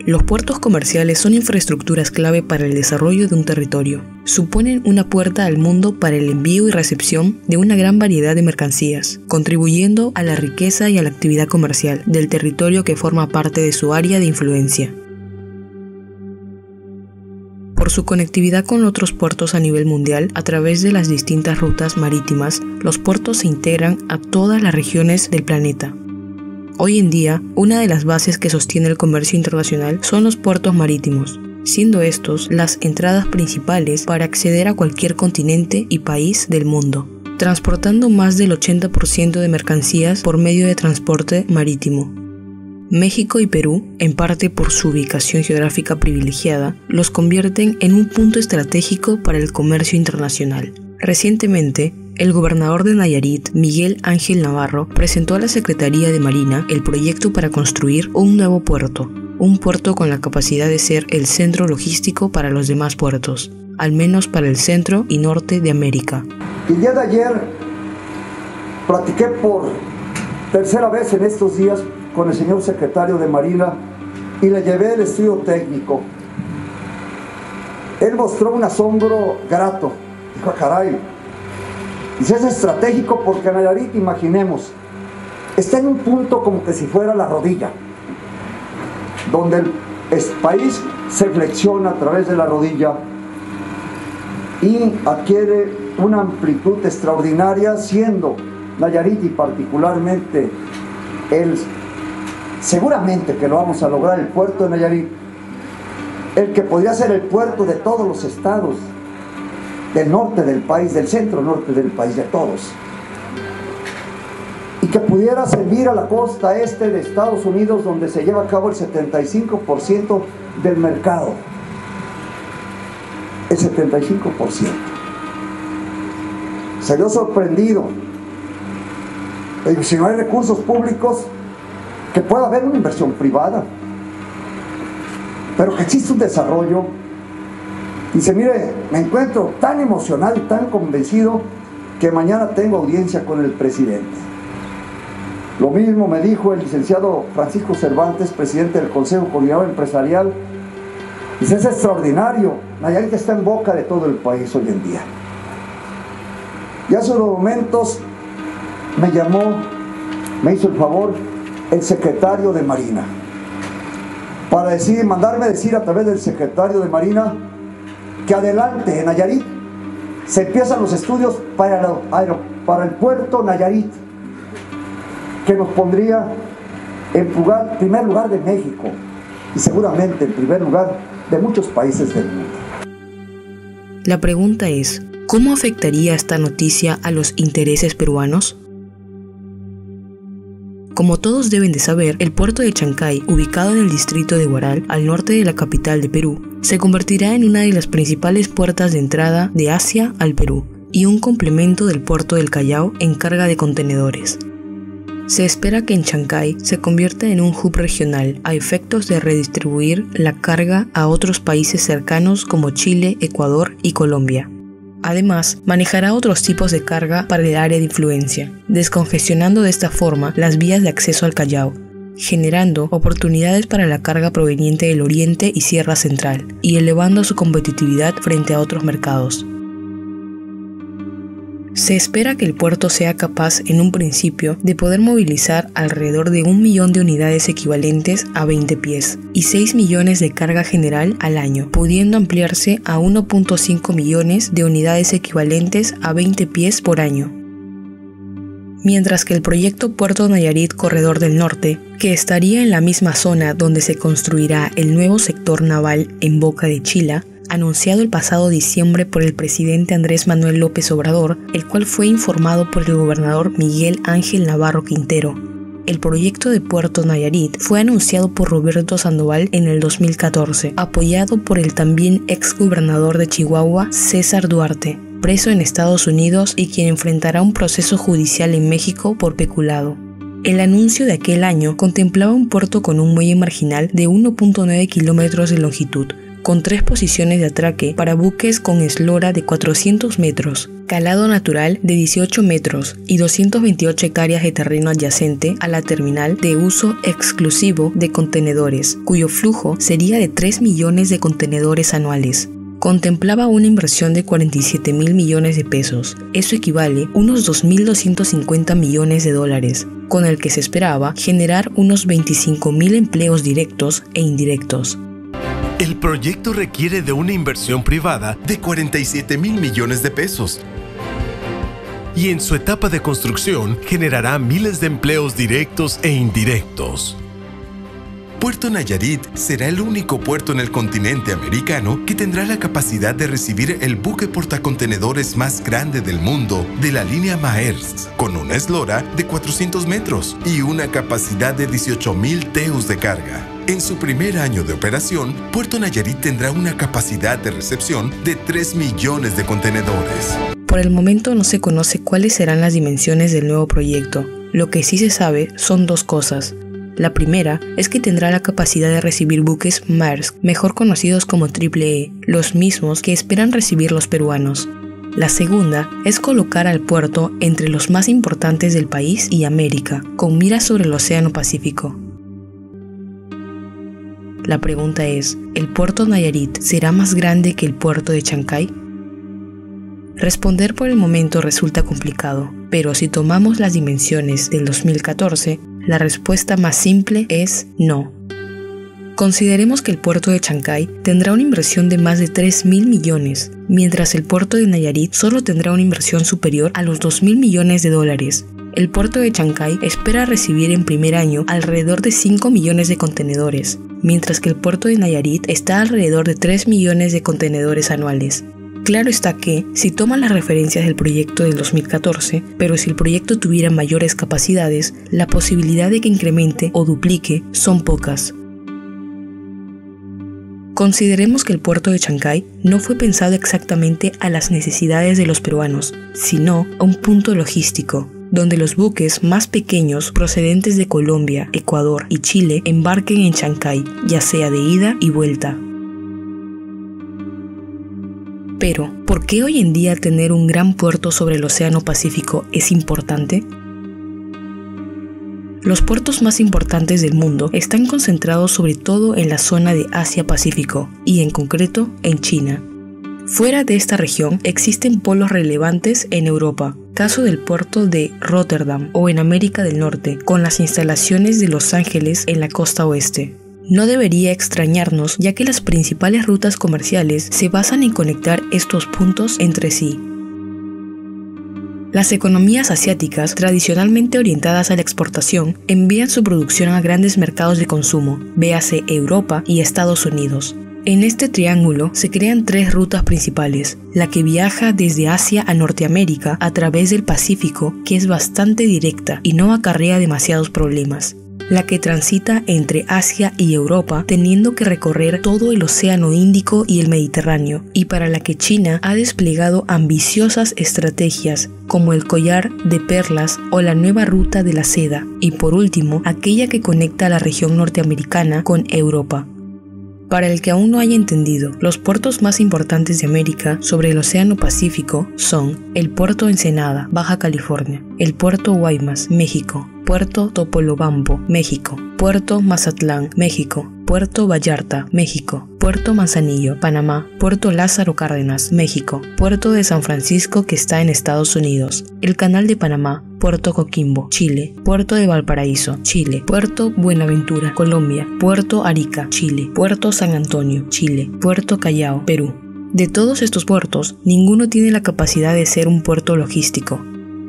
Los puertos comerciales son infraestructuras clave para el desarrollo de un territorio. Suponen una puerta al mundo para el envío y recepción de una gran variedad de mercancías, contribuyendo a la riqueza y a la actividad comercial del territorio que forma parte de su área de influencia. Por su conectividad con otros puertos a nivel mundial, a través de las distintas rutas marítimas, los puertos se integran a todas las regiones del planeta. Hoy en día, una de las bases que sostiene el comercio internacional son los puertos marítimos, siendo estos las entradas principales para acceder a cualquier continente y país del mundo, transportando más del 80% de mercancías por medio de transporte marítimo. México y Perú, en parte por su ubicación geográfica privilegiada, los convierten en un punto estratégico para el comercio internacional. Recientemente, el gobernador de Nayarit, Miguel Ángel Navarro, presentó a la Secretaría de Marina el proyecto para construir un nuevo puerto, un puerto con la capacidad de ser el centro logístico para los demás puertos, al menos para el centro y norte de América. El día de ayer platiqué por tercera vez en estos días con el señor secretario de Marina y le llevé el estudio técnico. Él mostró un asombro grato. Dijo, caray, dice, es estratégico porque Nayarit, imaginemos, está en un punto como que si fuera la rodilla, donde el país se flexiona a través de la rodilla y adquiere una amplitud extraordinaria, siendo Nayarit y particularmente seguramente que lo vamos a lograr, el puerto de Nayarit, el que podría ser el puerto de todos los estados del norte del país, del centro norte del país, de todos, y que pudiera servir a la costa este de Estados Unidos, donde se lleva a cabo el 75% del mercado, el 75%. Se vio sorprendido. Si no hay recursos públicos, que pueda haber una inversión privada, pero que existe un desarrollo. Dice, mire, me encuentro tan emocionado y tan convencido que mañana tengo audiencia con el presidente. Lo mismo me dijo el licenciado Francisco Cervantes, presidente del Consejo Coordinador Empresarial. Dice, es extraordinario, Nayarit está en boca de todo el país hoy en día. Y hace unos momentos me llamó, me hizo el favor, el secretario de Marina, para mandarme decir a través del secretario de Marina que adelante en Nayarit se empiezan los estudios para el puerto Nayarit, que nos pondría en primer lugar de México y seguramente en primer lugar de muchos países del mundo. La pregunta es, ¿cómo afectaría esta noticia a los intereses peruanos? Como todos deben de saber, el puerto de Chancay, ubicado en el distrito de Huaral, al norte de la capital de Perú, se convertirá en una de las principales puertas de entrada de Asia al Perú y un complemento del puerto del Callao en carga de contenedores. Se espera que en Chancay se convierta en un hub regional a efectos de redistribuir la carga a otros países cercanos como Chile, Ecuador y Colombia. Además, manejará otros tipos de carga para el área de influencia, descongestionando de esta forma las vías de acceso al Callao, generando oportunidades para la carga proveniente del Oriente y Sierra Central, y elevando su competitividad frente a otros mercados. Se espera que el puerto sea capaz en un principio de poder movilizar alrededor de 1 millón de unidades equivalentes a 20 pies y 6 millones de carga general al año, pudiendo ampliarse a 1.5 millones de unidades equivalentes a 20 pies por año. Mientras que el proyecto Puerto Nayarit Corredor del Norte, que estaría en la misma zona donde se construirá el nuevo sector naval en Boca de Chila, anunciado el pasado diciembre por el presidente Andrés Manuel López Obrador, el cual fue informado por el gobernador Miguel Ángel Navarro Quintero. El proyecto de Puerto Nayarit fue anunciado por Roberto Sandoval en el 2014, apoyado por el también ex gobernador de Chihuahua, César Duarte, preso en Estados Unidos y quien enfrentará un proceso judicial en México por peculado. El anuncio de aquel año contemplaba un puerto con un muelle marginal de 1.9 kilómetros de longitud, con 3 posiciones de atraque para buques con eslora de 400 metros, calado natural de 18 metros y 228 hectáreas de terreno adyacente a la terminal de uso exclusivo de contenedores, cuyo flujo sería de 3 millones de contenedores anuales. Contemplaba una inversión de 47.000 millones de pesos, eso equivale a unos 2.250 millones de dólares, con el que se esperaba generar unos 25.000 empleos directos e indirectos. El proyecto requiere de una inversión privada de 47.000 millones de pesos. Y en su etapa de construcción generará miles de empleos directos e indirectos. Puerto Nayarit será el único puerto en el continente americano que tendrá la capacidad de recibir el buque portacontenedores más grande del mundo de la línea Maersk, con una eslora de 400 metros y una capacidad de 18.000 TEUs de carga. En su primer año de operación, Puerto Nayarit tendrá una capacidad de recepción de 3 millones de contenedores. Por el momento no se conoce cuáles serán las dimensiones del nuevo proyecto. Lo que sí se sabe son 2 cosas. La primera es que tendrá la capacidad de recibir buques Maersk, mejor conocidos como Triple-E, los mismos que esperan recibir los peruanos. La segunda es colocar al puerto entre los más importantes del país y América, con miras sobre el Océano Pacífico. La pregunta es, ¿el puerto Nayarit será más grande que el puerto de Chancay? Responder por el momento resulta complicado, pero si tomamos las dimensiones del 2014, la respuesta más simple es no. Consideremos que el puerto de Chancay tendrá una inversión de más de 3.000 millones, mientras el puerto de Nayarit solo tendrá una inversión superior a los 2.000 millones de dólares. El puerto de Chancay espera recibir en primer año alrededor de 5 millones de contenedores, mientras que el puerto de Nayarit está alrededor de 3 millones de contenedores anuales. Claro está que, si toman las referencias del proyecto del 2014, pero si el proyecto tuviera mayores capacidades, la posibilidad de que incremente o duplique son pocas. Consideremos que el puerto de Chancay no fue pensado exactamente a las necesidades de los peruanos, sino a un punto logístico, donde los buques más pequeños procedentes de Colombia, Ecuador y Chile embarquen en Chancay, ya sea de ida y vuelta. Pero, ¿por qué hoy en día tener un gran puerto sobre el Océano Pacífico es importante? Los puertos más importantes del mundo están concentrados sobre todo en la zona de Asia-Pacífico y en concreto en China. Fuera de esta región existen polos relevantes en Europa, caso del puerto de Rotterdam, o en América del Norte, con las instalaciones de Los Ángeles en la costa oeste. No debería extrañarnos, ya que las principales rutas comerciales se basan en conectar estos puntos entre sí. Las economías asiáticas, tradicionalmente orientadas a la exportación, envían su producción a grandes mercados de consumo, véase Europa y Estados Unidos. En este triángulo se crean 3 rutas principales, la que viaja desde Asia a Norteamérica a través del Pacífico, que es bastante directa y no acarrea demasiados problemas. La que transita entre Asia y Europa, teniendo que recorrer todo el Océano Índico y el Mediterráneo, y para la que China ha desplegado ambiciosas estrategias, como el collar de perlas o la nueva ruta de la seda, y por último, aquella que conecta a la región norteamericana con Europa. Para el que aún no haya entendido, los puertos más importantes de América sobre el Océano Pacífico son el Puerto Ensenada, Baja California, el Puerto Guaymas, México, Puerto Topolobampo, México, Puerto Mazatlán, México, Puerto Vallarta, México, Puerto Manzanillo, Panamá, Puerto Lázaro Cárdenas, México, Puerto de San Francisco que está en Estados Unidos, el Canal de Panamá, Puerto Coquimbo, Chile, Puerto de Valparaíso, Chile, Puerto Buenaventura, Colombia, Puerto Arica, Chile, Puerto San Antonio, Chile, Puerto Callao, Perú. De todos estos puertos, ninguno tiene la capacidad de ser un puerto logístico.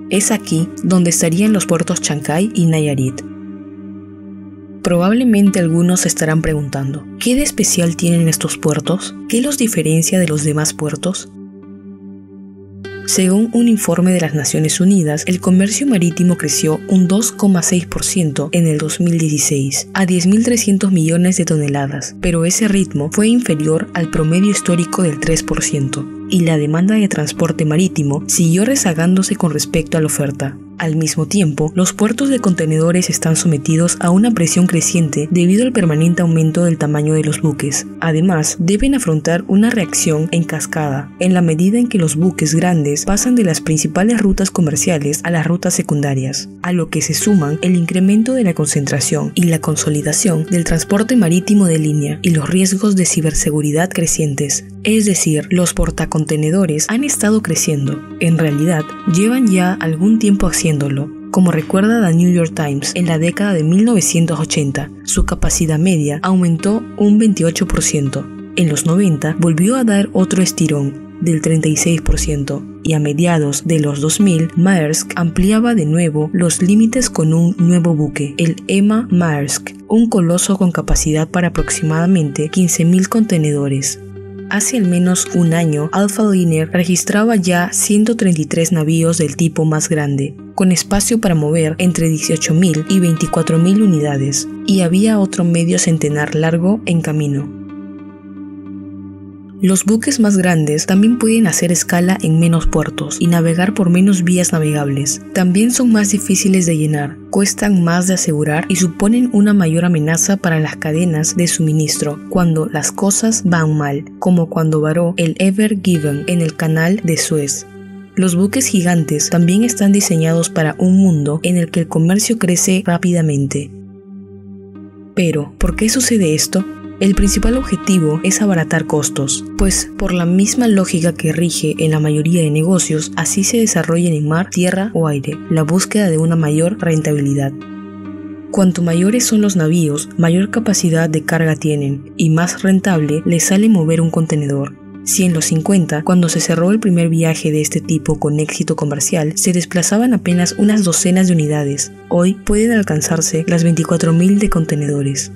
Es aquí donde estarían los puertos Chancay y Nayarit. Probablemente algunos se estarán preguntando, ¿qué de especial tienen estos puertos? ¿Qué los diferencia de los demás puertos? Según un informe de las Naciones Unidas, el comercio marítimo creció un 2,6% en el 2016, a 10.300 millones de toneladas, pero ese ritmo fue inferior al promedio histórico del 3%, y la demanda de transporte marítimo siguió rezagándose con respecto a la oferta. Al mismo tiempo, los puertos de contenedores están sometidos a una presión creciente debido al permanente aumento del tamaño de los buques. Además, deben afrontar una reacción en cascada, en la medida en que los buques grandes pasan de las principales rutas comerciales a las rutas secundarias, a lo que se suman el incremento de la concentración y la consolidación del transporte marítimo de línea y los riesgos de ciberseguridad crecientes. Es decir, los portacontenedores han estado creciendo. En realidad, llevan ya algún tiempo haciéndolo. Como recuerda The New York Times, en la década de 1980, su capacidad media aumentó un 28%. En los 90 volvió a dar otro estirón del 36% y a mediados de los 2000 Maersk ampliaba de nuevo los límites con un nuevo buque, el Emma Maersk, un coloso con capacidad para aproximadamente 15.000 contenedores. Hace al menos un año, Alphaliner registraba ya 133 navíos del tipo más grande, con espacio para mover entre 18.000 y 24.000 unidades, y había otro medio centenar largo en camino. Los buques más grandes también pueden hacer escala en menos puertos y navegar por menos vías navegables. También son más difíciles de llenar, cuestan más de asegurar y suponen una mayor amenaza para las cadenas de suministro cuando las cosas van mal, como cuando varó el Ever Given en el canal de Suez. Los buques gigantes también están diseñados para un mundo en el que el comercio crece rápidamente. Pero, ¿por qué sucede esto? El principal objetivo es abaratar costos, pues por la misma lógica que rige en la mayoría de negocios, así se desarrollan en mar, tierra o aire, la búsqueda de una mayor rentabilidad. Cuanto mayores son los navíos, mayor capacidad de carga tienen y más rentable les sale mover un contenedor. Si en los 50, cuando se cerró el primer viaje de este tipo con éxito comercial, se desplazaban apenas unas docenas de unidades, hoy pueden alcanzarse las 24.000 de contenedores.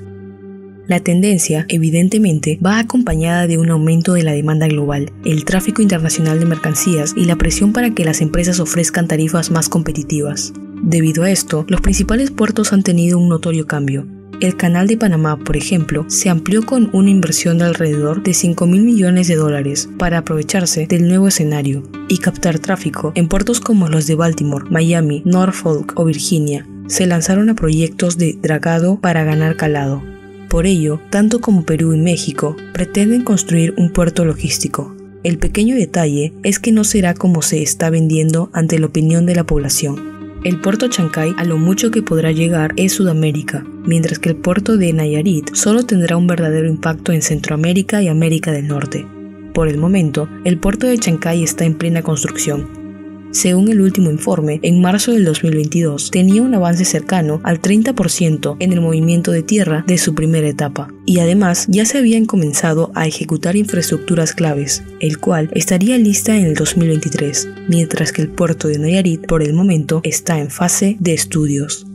La tendencia, evidentemente, va acompañada de un aumento de la demanda global, el tráfico internacional de mercancías y la presión para que las empresas ofrezcan tarifas más competitivas. Debido a esto, los principales puertos han tenido un notorio cambio. El Canal de Panamá, por ejemplo, se amplió con una inversión de alrededor de $5.000 millones para aprovecharse del nuevo escenario y captar tráfico en puertos como los de Baltimore, Miami, Norfolk o Virginia. Se lanzaron a proyectos de dragado para ganar calado. Por ello, tanto como Perú y México pretenden construir un puerto logístico. El pequeño detalle es que no será como se está vendiendo ante la opinión de la población. El puerto Chancay a lo mucho que podrá llegar es Sudamérica, mientras que el puerto de Nayarit solo tendrá un verdadero impacto en Centroamérica y América del Norte. Por el momento, el puerto de Chancay está en plena construcción. Según el último informe, en marzo del 2022 tenía un avance cercano al 30% en el movimiento de tierra de su primera etapa, y además ya se habían comenzado a ejecutar infraestructuras claves, el cual estaría lista en el 2023, mientras que el puerto de Nayarit por el momento está en fase de estudios.